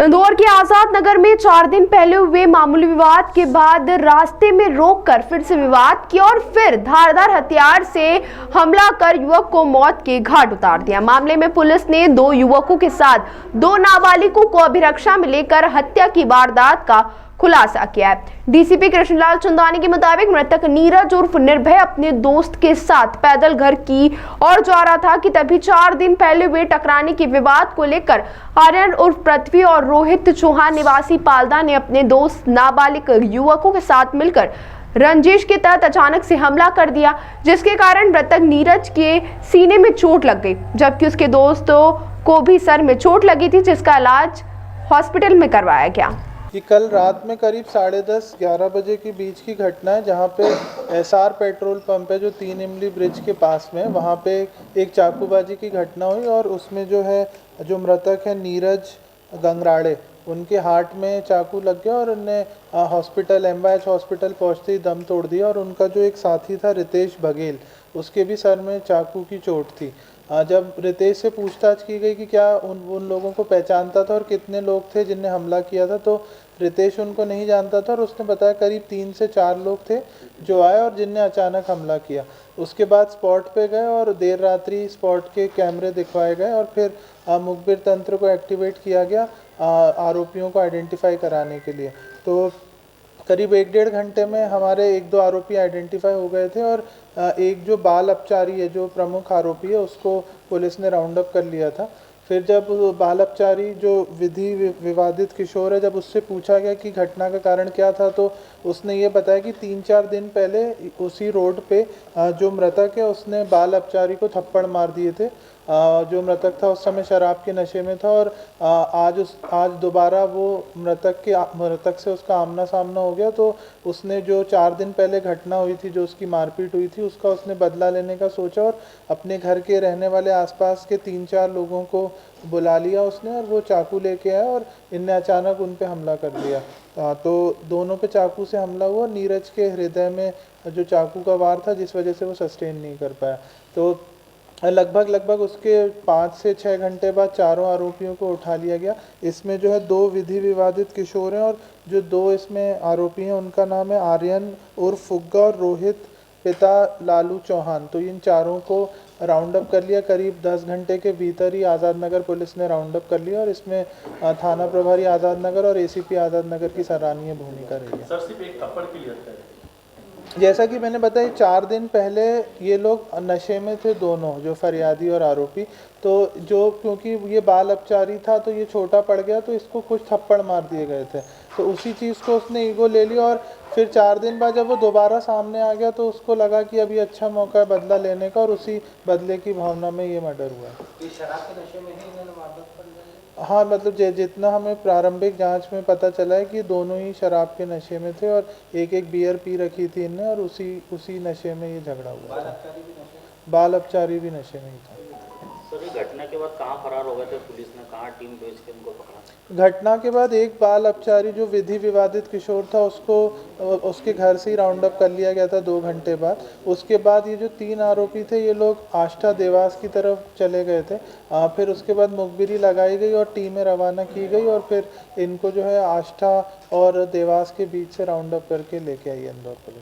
इंदौर के आजाद नगर में 4 दिन पहले हुए मामूली विवाद के बाद रास्ते में रोककर फिर से विवाद किया और फिर धारदार हथियार से हमला कर युवक को मौत के घाट उतार दिया। मामले में पुलिस ने 2 युवकों के साथ 2 नाबालिगों को अभिरक्षा में लेकर हत्या की वारदात का खुलासा किया है। डीसीपी कृष्णलाल चंदानी के मुताबिक मृतक नीरज उर्फ निर्भय अपने दोस्त के साथ पैदल घर की ओर जा रहा था कि तभी 4 दिन पहले हुए टकराने के विवाद को लेकर आर्यन उर्फ पृथ्वी और रोहित चौहान निवासी पालदा ने अपने दोस्त नाबालिग युवकों के साथ मिलकर रंजिश के तहत अचानक से हमला कर दिया, जिसके कारण मृतक नीरज के सीने में चोट लग गई, जबकि उसके दोस्तों को भी सर में चोट लगी थी, जिसका इलाज हॉस्पिटल में करवाया गया। कि कल रात में करीब 10:30-11 बजे के बीच की घटना है, जहाँ पे एसआर पेट्रोल पंप है जो 3 इमली ब्रिज के पास में है। वहाँ पे एक चाकूबाजी की घटना हुई और उसमें जो मृतक है नीरज गंगराड़े, उनके हार्ट में चाकू लग गया और उन्हें हॉस्पिटल MYH हॉस्पिटल पहुँचते ही दम तोड़ दिया। और उनका जो एक साथी था रितेश बघेल, उसके भी सर में चाकू की चोट थी। जब रितेश से पूछताछ की गई कि क्या उन लोगों को पहचानता था और कितने लोग थे जिनने हमला किया था, तो रितेश उनको नहीं जानता था और उसने बताया करीब 3 से 4 लोग थे जो आए और जिनने अचानक हमला किया। उसके बाद स्पॉट पे गए और देर रात्रि स्पॉट के कैमरे दिखवाए गए और फिर मुखबिर तंत्र को एक्टिवेट किया गया आरोपियों को आइडेंटिफाई कराने के लिए। तो करीब 1-1.5 घंटे में हमारे 1-2 आरोपी आइडेंटिफाई हो गए थे और एक जो बाल अपचारी है, जो प्रमुख आरोपी है, उसको पुलिस ने राउंड अप कर लिया था। फिर जब बाल अपचारी जो विधि विवादित किशोर है, जब उससे पूछा गया कि घटना का कारण क्या था, तो उसने ये बताया कि 3-4 दिन पहले उसी रोड पे जो मृतक है उसने बाल अपचारी को थप्पड़ मार दिए थे। जो मृतक था उस समय शराब के नशे में था और आज दोबारा वो मृतक से उसका आमना सामना हो गया। तो उसने जो 4 दिन पहले घटना हुई थी, जो उसकी मारपीट हुई थी, उसका उसने बदला लेने का सोचा और अपने घर के रहने वाले आसपास के 3-4 लोगों को बुला लिया उसने और वो चाकू लेके आया और इनने अचानक उन पे हमला कर दिया। तो दोनों पे चाकू से हमला हुआ। नीरज के हृदय में जो चाकू का वार था, जिस वजह से वो सस्टेन नहीं कर पाया। तो लगभग उसके 5 से 6 घंटे बाद चारों आरोपियों को उठा लिया गया। इसमें जो है 2 विधि विवादित किशोर हैं और जो 2 इसमें आरोपी हैं उनका नाम है आर्यन उर्फ फुग्गा और रोहित पिता लालू चौहान। तो इन चारों को राउंड अप कर लिया। करीब 10 घंटे के भीतर ही आज़ाद नगर पुलिस ने राउंड अप कर लिया और इसमें थाना प्रभारी आज़ाद नगर और ACP आज़ाद नगर की सराहनीय भूमिका रही है। सर, सिर्फ एक थप्पड़ के लिए जैसा कि मैंने बताया, 4 दिन पहले ये लोग नशे में थे, दोनों जो फरियादी और आरोपी। तो क्योंकि ये बाल अपचारी था तो ये छोटा पड़ गया, तो इसको कुछ थप्पड़ मार दिए गए थे। तो उसी चीज़ को उसने ईगो ले लिया और फिर 4 दिन बाद जब वो दोबारा सामने आ गया तो उसको लगा कि अभी अच्छा मौका है बदला लेने का और उसी बदले की भावना में ये मर्डर हुआ है। शराब के नशे में ही इन्होंने वारदात कर ली? हाँ, मतलब जितना हमें प्रारंभिक जांच में पता चला है कि दोनों ही शराब के नशे में थे और एक बियर पी रखी थी इनने और उसी नशे में ये झगड़ा हुआ था। बाल अपचारी भी नशे में ही था। सर, ये घटना के बाद कहाँ फरार हो गए थे? पुलिस ने कहाँ टीम भेज के उनको पकड़ा? घटना के बाद एक बाल अपचारी जो विधि विवादित किशोर था उसको उसके घर से ही राउंड अप कर लिया गया था 2 घंटे बाद। उसके बाद ये जो 3 आरोपी थे ये लोग आष्टा देवास की तरफ चले गए थे। फिर उसके बाद मुखबिरी लगाई गई और टीमें रवाना की गई और फिर इनको जो है आष्टा और देवास के बीच से राउंड अप करके लेके आई इंदौर पुलिस।